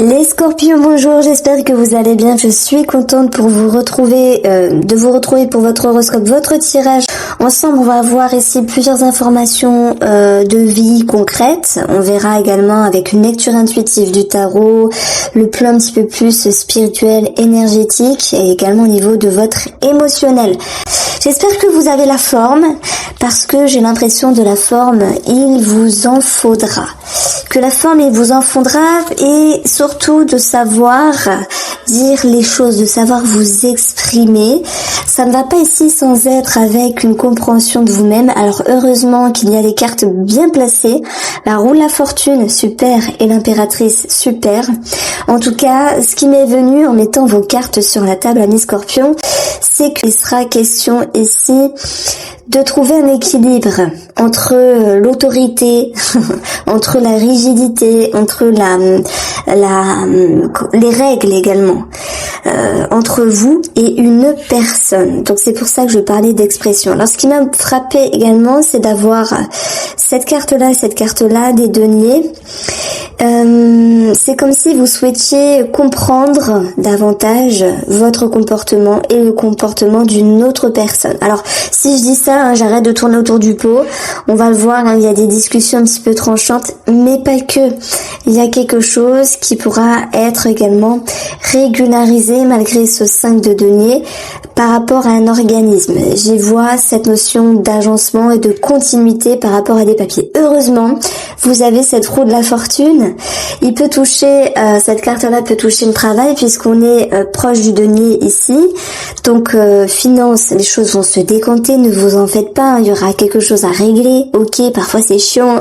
Les Scorpions, bonjour, j'espère que vous allez bien. Je suis contente pour vous retrouver, de vous retrouver pour votre horoscope, votre tirage. Ensemble, on va voir ici plusieurs informations de vie concrètes. On verra également avec une lecture intuitive du tarot, le plan un petit peu plus spirituel, énergétique et également au niveau de votre émotionnel. J'espère que vous avez la forme parce que j'ai l'impression de la forme, il vous en faudra. Que la forme, il vous en faudra et surtout de savoir dire les choses, de savoir vous exprimer. Ça ne va pas ici sans être avec une compréhension de vous-même. Alors heureusement qu'il y a les cartes bien placées. La roue de la fortune, super, et l'impératrice, super. En tout cas, ce qui m'est venu en mettant vos cartes sur la table, amis Scorpions, c'est qu'il sera question ici de trouver un équilibre entre l'autorité, entre la rigidité, entre les règles également, entre vous et une personne. Donc c'est pour ça que je parlais d'expression. Alors ce qui m'a frappé également, c'est d'avoir cette carte-là des deniers. C'est comme si vous souhaitiez comprendre davantage votre comportement et le comportement d'une autre personne. Alors, si je dis ça, j'arrête de tourner autour du pot. On va le voir, il y a des discussions un petit peu tranchantes, mais pas que. Il y a quelque chose qui pourra être également régularisé malgré ce 5 de denier par rapport à un organisme. J'y vois cette notion d'agencement et de continuité par rapport à des papiers. Heureusement, vous avez cette roue de la fortune. Il peut toucher, cette carte-là peut toucher le travail puisqu'on est proche du denier ici. Donc, finance, les choses vont se décanter, ne vous en faites pas. Il y aura quelque chose à régler. Ok, parfois c'est chiant.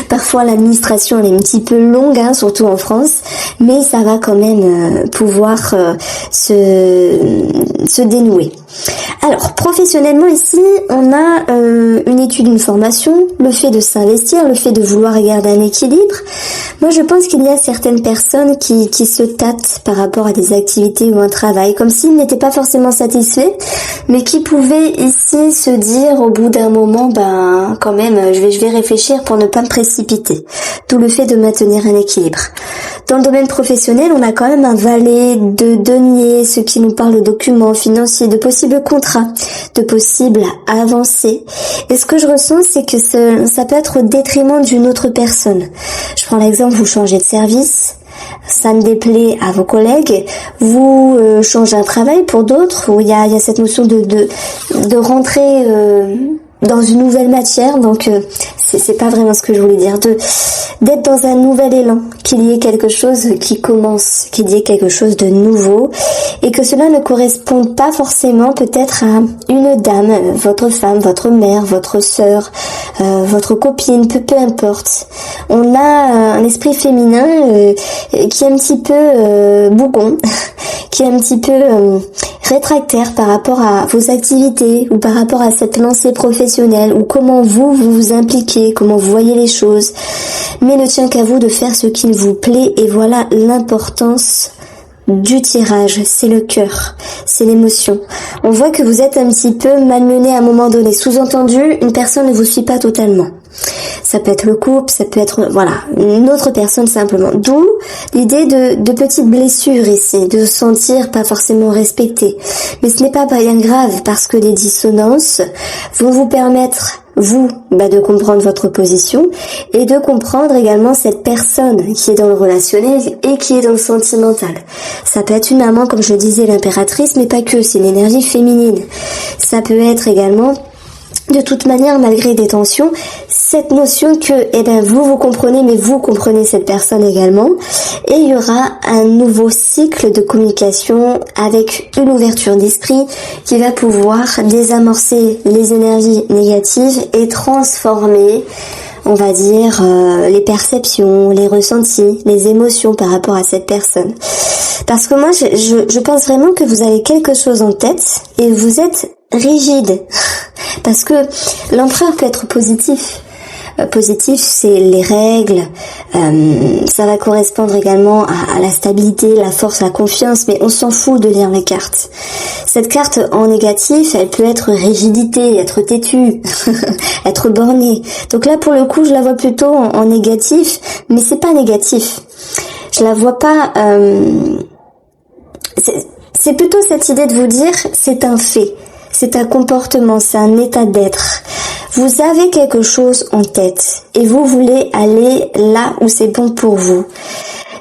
Parfois l'administration elle est un petit peu longue, surtout en France. Mais ça va quand même pouvoir se dénouer. Alors, professionnellement ici, on a une étude, une formation, le fait de s'investir, le fait de vouloir garder un équilibre. Moi, je pense qu'il y a certaines personnes qui se tâtent par rapport à des activités ou un travail, comme s'ils n'étaient pas forcément satisfaits, mais qui pouvaient ici se dire au bout d'un moment, quand même, je vais réfléchir pour ne pas me précipiter. D'où le fait de maintenir un équilibre. Dans le domaine professionnel, on a quand même un valet de deniers, ce qui nous parle de documents financiers, de possibles contrats, de possibles avancées. Et ce que je ressens, c'est que ça peut être au détriment d'une autre personne. Je prends l'exemple, vous changez de service, ça ne déplaît à vos collègues, vous changez un travail pour d'autres, où il y a cette notion de rentrer dans une nouvelle matière, donc c'est pas vraiment ce que je voulais dire, d'être dans un nouvel élan, qu'il y ait quelque chose qui commence, qu'il y ait quelque chose de nouveau, et que cela ne corresponde pas forcément peut-être à une dame, votre femme, votre mère, votre sœur, votre copine, peu importe. On a un esprit féminin qui est un petit peu bougon, qui est un petit peu rétractaire par rapport à vos activités ou par rapport à cette lancée professionnelle ou comment vous vous impliquez, comment vous voyez les choses. Mais ne tient qu'à vous de faire ce qui vous plaît et voilà l'importance du tirage, c'est le cœur, c'est l'émotion. On voit que vous êtes un petit peu malmené à un moment donné. Sous-entendu, une personne ne vous suit pas totalement. Ça peut être le couple, ça peut être, une autre personne simplement. D'où l'idée de petites blessures ici, de se sentir pas forcément respecté. Mais ce n'est pas bien grave parce que les dissonances vont vous permettre de comprendre votre position et de comprendre également cette personne qui est dans le relationnel et qui est dans le sentimental. Ça peut être une maman, comme je le disais, l'impératrice, mais pas que, c'est une énergie féminine. Ça peut être également, de toute manière, malgré des tensions, cette notion que, vous comprenez, mais vous comprenez cette personne également. Et il y aura un nouveau cycle de communication avec une ouverture d'esprit qui va pouvoir désamorcer les énergies négatives et transformer, on va dire, les perceptions, les ressentis, les émotions par rapport à cette personne. Parce que moi, je pense vraiment que vous avez quelque chose en tête et vous êtes rigide. Parce que l'empereur peut être positif. Positif, c'est les règles, ça va correspondre également à la stabilité, la force, la confiance, mais on s'en fout de lire les cartes. Cette carte en négatif, elle peut être rigidité, être têtue, être bornée. Donc là, pour le coup, je la vois plutôt en négatif, mais c'est pas négatif. Je la vois pas... c'est plutôt cette idée de vous dire, c'est un fait, c'est un comportement, c'est un état d'être. Vous avez quelque chose en tête et vous voulez aller là où c'est bon pour vous.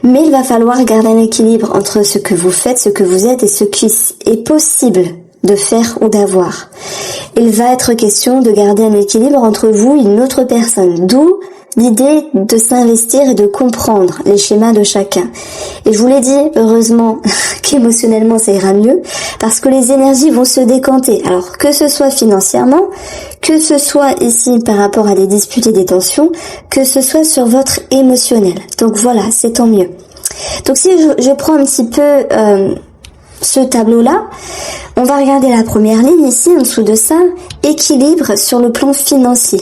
Mais il va falloir garder un équilibre entre ce que vous faites, ce que vous êtes et ce qui est possible de faire ou d'avoir. Il va être question de garder un équilibre entre vous et une autre personne, d'où l'idée de s'investir et de comprendre les schémas de chacun. Et je vous l'ai dit, heureusement qu'émotionnellement ça ira mieux, parce que les énergies vont se décanter. Alors que ce soit financièrement, que ce soit ici par rapport à des disputes et des tensions, que ce soit sur votre émotionnel. Donc voilà, c'est tant mieux. Donc si je prends un petit peu ce tableau-là, on va regarder la première ligne ici, en dessous de ça, équilibre sur le plan financier.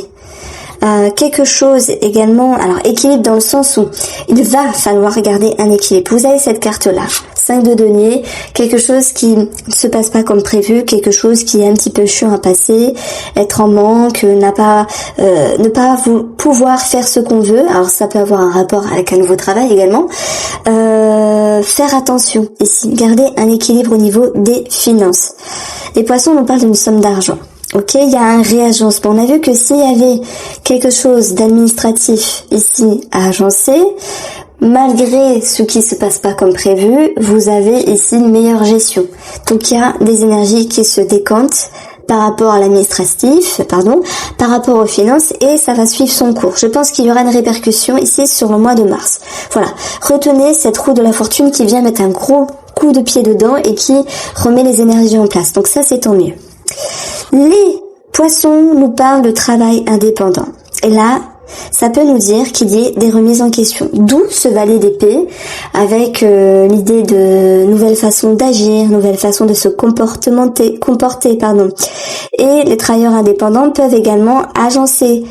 Quelque chose également, alors équilibre dans le sens où il va falloir garder un équilibre. Vous avez cette carte-là, 5 de denier, quelque chose qui ne se passe pas comme prévu, quelque chose qui est un petit peu chiant à passer, être en manque, ne pas pouvoir faire ce qu'on veut. Alors ça peut avoir un rapport avec un nouveau travail également. Faire attention ici, garder un équilibre au niveau des finances. Les poissons, on parle d'une somme d'argent. Ok, il y a un réagencement. On a vu que s'il y avait quelque chose d'administratif ici à agencer, malgré ce qui se passe pas comme prévu, vous avez ici une meilleure gestion. Donc il y a des énergies qui se décantent par rapport à l'administratif, par rapport aux finances, et ça va suivre son cours. Je pense qu'il y aura une répercussion ici sur le mois de mars. Voilà, retenez cette roue de la fortune qui vient mettre un gros coup de pied dedans et qui remet les énergies en place. Donc ça, c'est tant mieux. Les poissons nous parlent de travail indépendant. Et là, ça peut nous dire qu'il y ait des remises en question. D'où ce valet d'épée avec l'idée de nouvelles façons d'agir, nouvelles façons de se comporter. Et les travailleurs indépendants peuvent également agencer,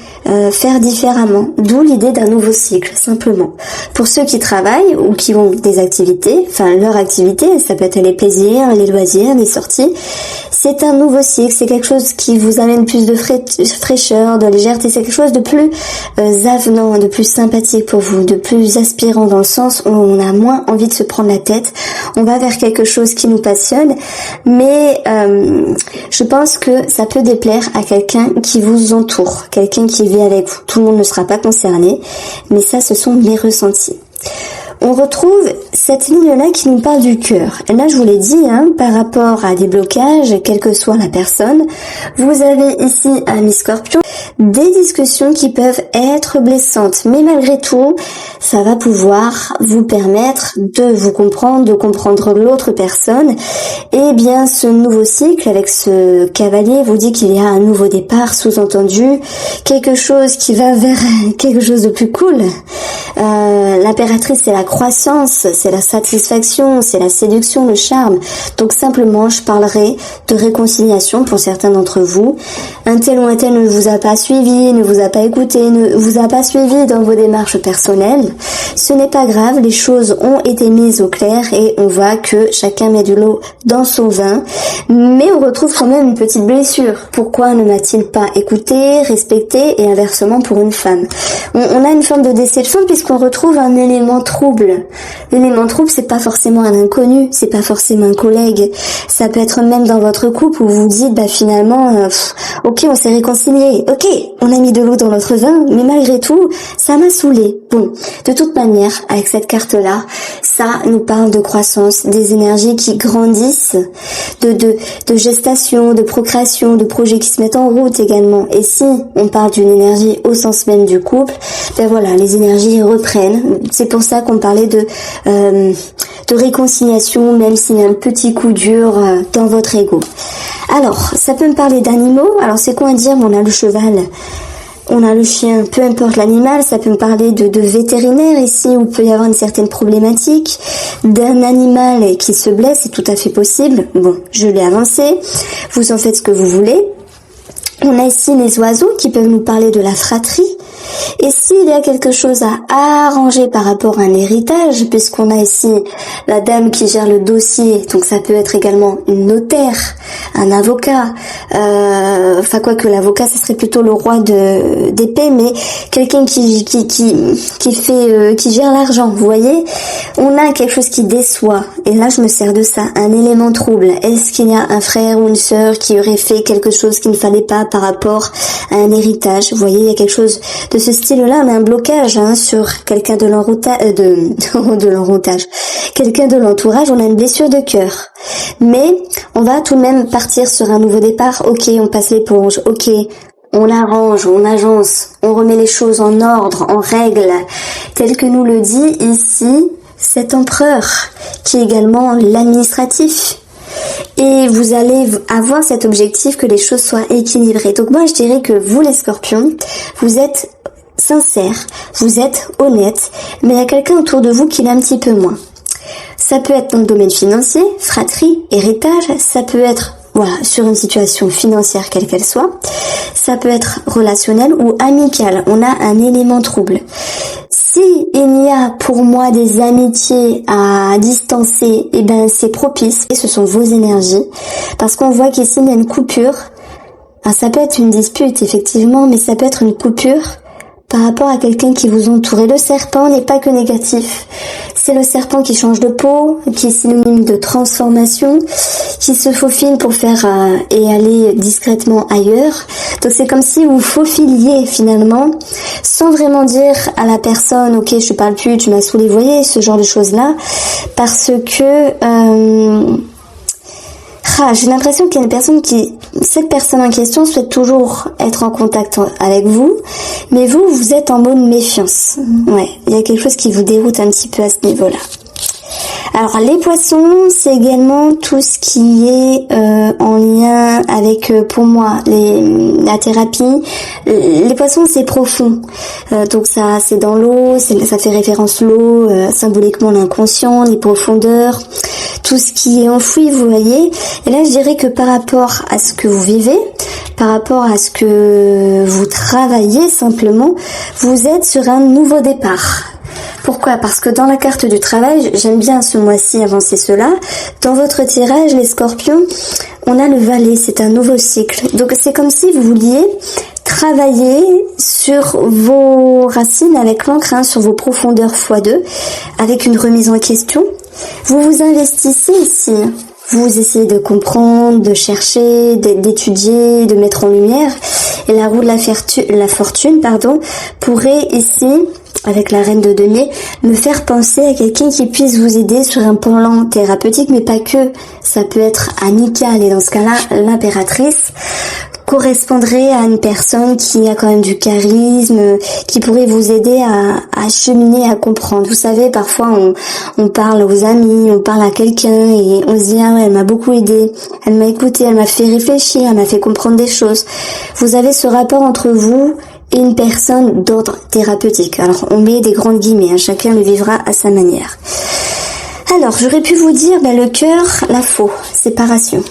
faire différemment. D'où l'idée d'un nouveau cycle, simplement. Pour ceux qui travaillent ou qui ont des activités, enfin leur activité, ça peut être les plaisirs, les loisirs, les sorties, c'est un nouveau cycle, c'est quelque chose qui vous amène plus de fraîcheur, de légèreté, c'est quelque chose de plus avenant, de plus sympathique pour vous, de plus aspirant dans le sens où on a moins envie de se prendre la tête, on va vers quelque chose qui nous passionne, mais je pense que ça peut déplaire à quelqu'un qui vous entoure, quelqu'un qui vit avec vous. Tout le monde ne sera pas concerné, mais ça, ce sont les ressentis. On retrouve cette ligne-là qui nous parle du cœur. Et là, je vous l'ai dit, par rapport à des blocages, quelle que soit la personne, vous avez ici, ami Scorpion, des discussions qui peuvent être blessantes. Mais malgré tout, ça va pouvoir vous permettre de vous comprendre, de comprendre l'autre personne. Et bien, ce nouveau cycle avec ce cavalier vous dit qu'il y a un nouveau départ, sous-entendu, quelque chose qui va vers quelque chose de plus cool. L'impératrice, c'est la croissance, c'est la satisfaction, c'est la séduction, le charme. Donc simplement, je parlerai de réconciliation pour certains d'entre vous. Un tel ou un tel ne vous a pas suivi, ne vous a pas écouté, ne vous a pas suivi dans vos démarches personnelles. Ce n'est pas grave, les choses ont été mises au clair et on voit que chacun met de l'eau dans son vin. Mais on retrouve quand même une petite blessure. Pourquoi ne m'a-t-il pas écouté, respecté, et inversement pour une femme? On a une forme de déception puisqu'on retrouve un élément trouble. L'élément trouble, c'est pas forcément un inconnu, c'est pas forcément un collègue. Ça peut être même dans votre couple où vous dites, finalement, ok, on s'est réconcilié, ok, on a mis de l'eau dans notre vin, mais malgré tout, ça m'a saoulé. Bon, de toute manière, avec cette carte-là, ça nous parle de croissance, des énergies qui grandissent, de gestation, de procréation, de projets qui se mettent en route également. Et si on parle d'une énergie au sens même du couple, voilà, les énergies reprennent. C'est pour ça qu'on parlait de réconciliation, même s'il y a un petit coup dur dans votre ego. Alors, ça peut me parler d'animaux. Alors, c'est quoi dire? On a le cheval, on a le chien, peu importe l'animal. Ça peut me parler de vétérinaire ici, où il peut y avoir une certaine problématique. D'un animal qui se blesse, c'est tout à fait possible. Bon, je l'ai avancé. Vous en faites ce que vous voulez. On a ici les oiseaux qui peuvent nous parler de la fratrie, Et s'il y a quelque chose à arranger par rapport à un héritage, puisqu'on a ici la dame qui gère le dossier, donc ça peut être également une notaire, un avocat, enfin quoi que l'avocat, ce serait plutôt le roi d'épée, mais quelqu'un qui gère l'argent, vous voyez, on a quelque chose qui déçoit, et là je me sers de ça, un élément trouble. Est-ce qu'il y a un frère ou une sœur qui aurait fait quelque chose qu'il ne fallait pas par rapport à un héritage? Vous voyez, il y a quelque chose de ce style-là, on a un blocage sur quelqu'un de l'entourage, quelqu'un de l'entourage, on a une blessure de cœur. Mais on va tout de même partir sur un nouveau départ. Ok, on passe l'éponge, ok, on arrange, on agence, on remet les choses en ordre, en règle, tel que nous le dit ici cet empereur, qui est également l'administratif. Et vous allez avoir cet objectif que les choses soient équilibrées. Donc moi je dirais que vous les scorpions, vous êtes sincères, vous êtes honnêtes, mais il y a quelqu'un autour de vous qui l'est un petit peu moins. Ça peut être dans le domaine financier, fratrie, héritage, ça peut être sur une situation financière quelle qu'elle soit, ça peut être relationnel ou amical, on a un élément trouble. Si il y a pour moi des amitiés à distancer, c'est propice, et ce sont vos énergies, parce qu'on voit qu'ici il y a une coupure. Ça peut être une dispute effectivement, mais ça peut être une coupure par rapport à quelqu'un qui vous entoure. Et le serpent n'est pas que négatif. C'est le serpent qui change de peau, qui est synonyme de transformation, qui se faufile pour faire et aller discrètement ailleurs. Donc c'est comme si vous faufiliez finalement, sans vraiment dire à la personne, ok, je te parle plus, tu m'as saoulé, vous voyez, ce genre de choses-là, parce que j'ai l'impression qu'il y a une personne cette personne en question souhaite toujours être en contact avec vous, mais vous êtes en mode méfiance. Ouais, il y a quelque chose qui vous déroute un petit peu à ce niveau-là. Alors les poissons, c'est également tout ce qui est en lien avec, pour moi, la thérapie. Les poissons, c'est profond. Donc ça, c'est dans l'eau, ça fait référence l'eau, symboliquement l'inconscient, les profondeurs, tout ce qui est enfoui, vous voyez. Et là, je dirais que par rapport à ce que vous vivez, par rapport à ce que vous travaillez simplement, vous êtes sur un nouveau départ. Pourquoi? Parce que dans la carte du travail, j'aime bien ce mois-ci avancer cela. Dans votre tirage, les scorpions, on a le valet, c'est un nouveau cycle. Donc c'est comme si vous vouliez travailler sur vos racines avec l'encre, sur vos profondeurs x2, avec une remise en question. Vous vous investissez ici. Vous essayez de comprendre, de chercher, d'étudier, de mettre en lumière. Et la roue de la fortune, pourrait ici, avec la reine de denier, me faire penser à quelqu'un qui puisse vous aider sur un plan thérapeutique, mais pas que. Ça peut être amical, et dans ce cas-là, l'impératrice correspondrait à une personne qui a quand même du charisme, qui pourrait vous aider à cheminer, à comprendre. Vous savez, parfois on parle aux amis, on parle à quelqu'un et on se dit ah ouais, elle m'a beaucoup aidé, elle m'a écouté, elle m'a fait réfléchir, elle m'a fait comprendre des choses. Vous avez ce rapport entre vous et une personne d'ordre thérapeutique. Alors on met des grandes guillemets, chacun le vivra à sa manière. Alors j'aurais pu vous dire le cœur, la faux, séparation.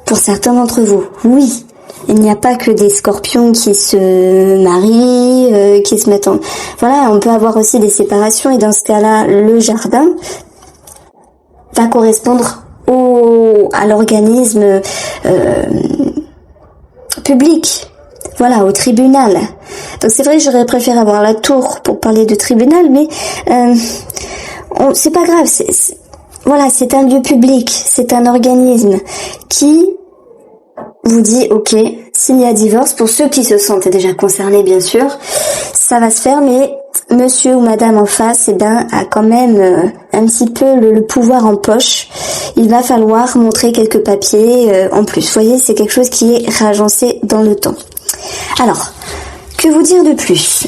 Pour certains d'entre vous, oui. Il n'y a pas que des scorpions qui se marient, qui se mettent en... Voilà, on peut avoir aussi des séparations et dans ce cas-là, le jardin va correspondre à l'organisme public. Voilà, au tribunal. Donc c'est vrai que j'aurais préféré avoir la tour pour parler de tribunal, mais c'est pas grave. C'est un lieu public, c'est un organisme qui vous dit ok, s'il y a divorce, pour ceux qui se sentent déjà concernés bien sûr, ça va se faire, mais monsieur ou madame en face a quand même un petit peu le pouvoir en poche. Il va falloir montrer quelques papiers en plus. Vous voyez, c'est quelque chose qui est réagencé dans le temps. Alors, que vous dire de plus?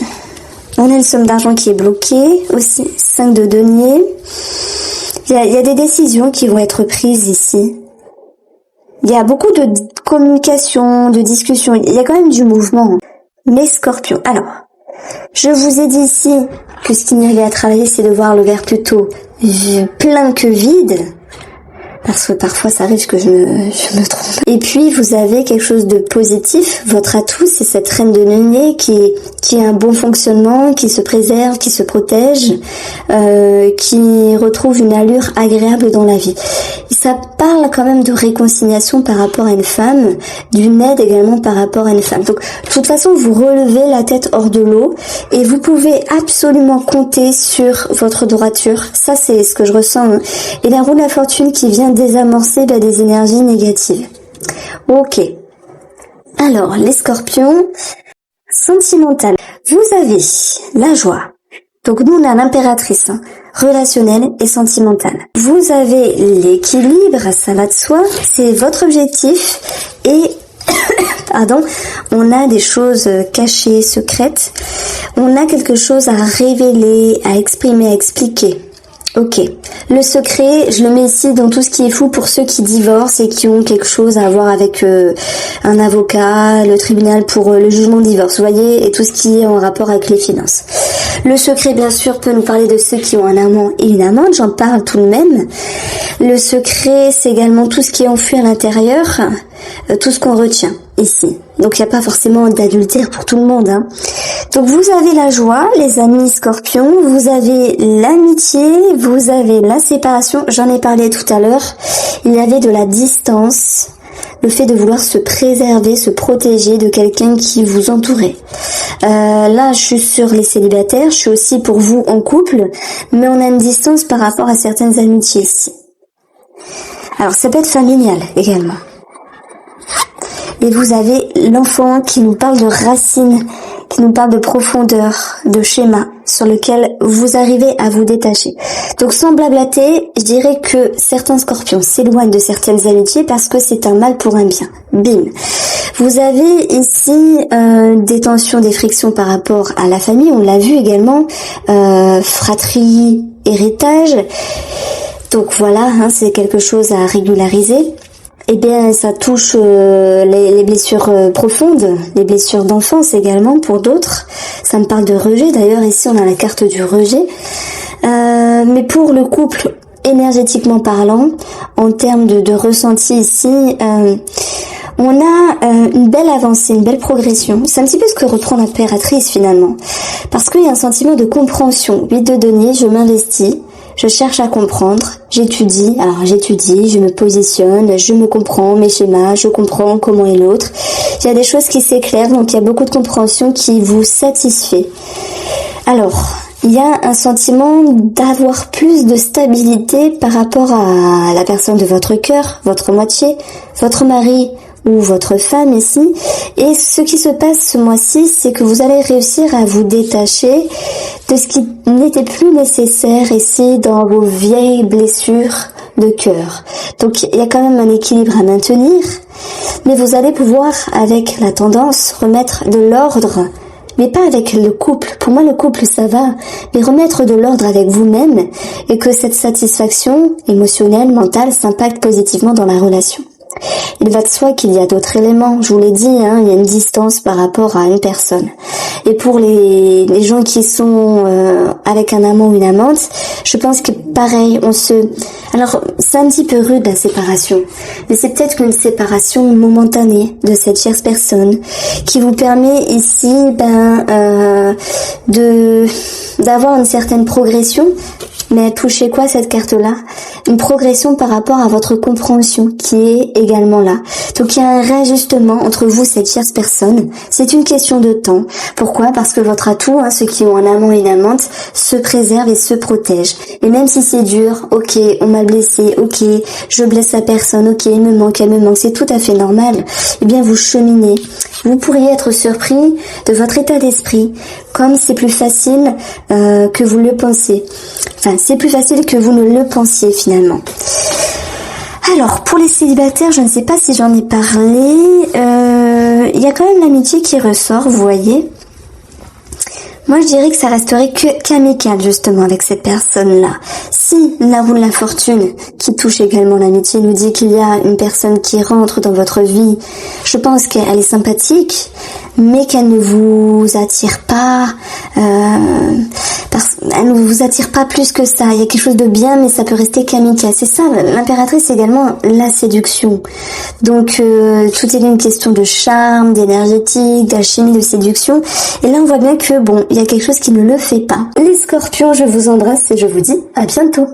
On a une somme d'argent qui est bloquée, aussi 5 de denier. Il y a des décisions qui vont être prises ici. Il y a beaucoup de communication, de discussion, il y a quand même du mouvement. Mais scorpions, alors, je vous ai dit ici que ce qu'il y avait à travailler, c'est de voir le verre plutôt plein que vide. parce que parfois ça arrive que je me trompe. Et puis vous avez quelque chose de positif, votre atout c'est cette reine de denier qui a un bon fonctionnement, qui se préserve, qui se protège, qui retrouve une allure agréable dans la vie. Et ça parle quand même de réconciliation par rapport à une femme, d'une aide également par rapport à une femme. Donc de toute façon vous relevez la tête hors de l'eau et vous pouvez absolument compter sur votre droiture. Ça c'est ce que je ressens. Hein. Et la roue de la fortune qui vient désamorcer des énergies négatives. Ok. Alors, les scorpions, sentimental. Vous avez la joie. Donc nous on a l'impératrice, hein, relationnelle et sentimentale. Vous avez l'équilibre, ça va de soi, c'est votre objectif et pardon, on a des choses cachées, secrètes. On a quelque chose à révéler, à exprimer, à expliquer. Ok. Le secret, je le mets ici dans tout ce qui est fou pour ceux qui divorcent et qui ont quelque chose à voir avec un avocat, le tribunal pour le jugement de divorce, vous voyez, et tout ce qui est en rapport avec les finances. Le secret, bien sûr, peut nous parler de ceux qui ont un amant et une amante, j'en parle tout de même. Le secret, c'est également tout ce qui est enfui à l'intérieur, tout ce qu'on retient ici. Donc il n'y a pas forcément d'adultère pour tout le monde. Hein. Donc vous avez la joie, les amis scorpions, vous avez l'amitié, vous avez la séparation, j'en ai parlé tout à l'heure, il y avait de la distance, le fait de vouloir se préserver, se protéger de quelqu'un qui vous entourait. Là je suis sur les célibataires, je suis aussi pour vous en couple, mais on a une distance par rapport à certaines amitiés ici. Alors ça peut être familial également. Et vous avez l'enfant qui nous parle de racines, qui nous parle de profondeur, de schéma sur lequel vous arrivez à vous détacher. Donc sans blablater, je dirais que certains scorpions s'éloignent de certaines amitiés parce que c'est un mal pour un bien. Bim. Vous avez ici des tensions, des frictions par rapport à la famille, on l'a vu également, fratrie, héritage. Donc voilà, hein, c'est quelque chose à régulariser. Eh bien, ça touche les blessures profondes, les blessures d'enfance également pour d'autres. Ça me parle de rejet. D'ailleurs, ici, on a la carte du rejet. Mais pour le couple, énergétiquement parlant, en termes de ressenti ici, on a une belle avancée, une belle progression. C'est un petit peu ce que reprend l'impératrice finalement. Parce qu'il y a un sentiment de compréhension. 8 de denier, je m'investis. Je cherche à comprendre, j'étudie, je me positionne, je me comprends mes schémas, je comprends comment est l'autre. Il y a des choses qui s'éclairent, donc il y a beaucoup de compréhension qui vous satisfait. Alors, il y a un sentiment d'avoir plus de stabilité par rapport à la personne de votre cœur, votre moitié, votre mari ou votre femme ici. Et ce qui se passe ce mois-ci, c'est que vous allez réussir à vous détacher de ce qui n'était plus nécessaire ici dans vos vieilles blessures de cœur. Donc il y a quand même un équilibre à maintenir, mais vous allez pouvoir, avec la tendance, remettre de l'ordre, mais pas avec le couple. Pour moi, le couple, ça va, mais remettre de l'ordre avec vous-même et que cette satisfaction émotionnelle, mentale, s'impacte positivement dans la relation. Il va de soi qu'il y a d'autres éléments, je vous l'ai dit, hein, il y a une distance par rapport à une personne. Et pour les gens qui sont avec un amant ou une amante, je pense que pareil, alors c'est un petit peu rude la séparation, mais c'est peut-être une séparation momentanée de cette chère personne qui vous permet ici d'avoir une certaine progression. Mais touchez quoi cette carte-là? Une progression par rapport à votre compréhension qui est également là. Donc il y a un réajustement entre vous, cette chère personne. C'est une question de temps. Pourquoi? Parce que votre atout, hein, ceux qui ont un amant et une amante, se préservent et se protègent. Et même si c'est dur, ok, on m'a blessé, ok, je blesse la personne, ok, elle me manque, c'est tout à fait normal. Eh bien vous cheminez. Vous pourriez être surpris de votre état d'esprit, comme c'est plus facile que vous le pensez. Enfin, c'est plus facile que vous ne le pensiez finalement. Alors, pour les célibataires, je ne sais pas si j'en ai parlé. Il y a quand même l'amitié qui ressort, vous voyez. Moi, je dirais que ça resterait qu'amical, justement, avec cette personne-là. Si la roue de la fortune, qui touche également l'amitié, nous dit qu'il y a une personne qui rentre dans votre vie, je pense qu'elle est sympathique, mais qu'elle ne vous attire pas, elle ne vous attire pas plus que ça. Il y a quelque chose de bien, mais ça peut rester qu'amical. C'est ça, l'impératrice, c'est également la séduction. Donc, tout est une question de charme, d'énergétique, d'alchimie, de séduction. Et là, on voit bien que, bon, il y a quelque chose qui ne le fait pas. Les scorpions, je vous embrasse et je vous dis à bientôt.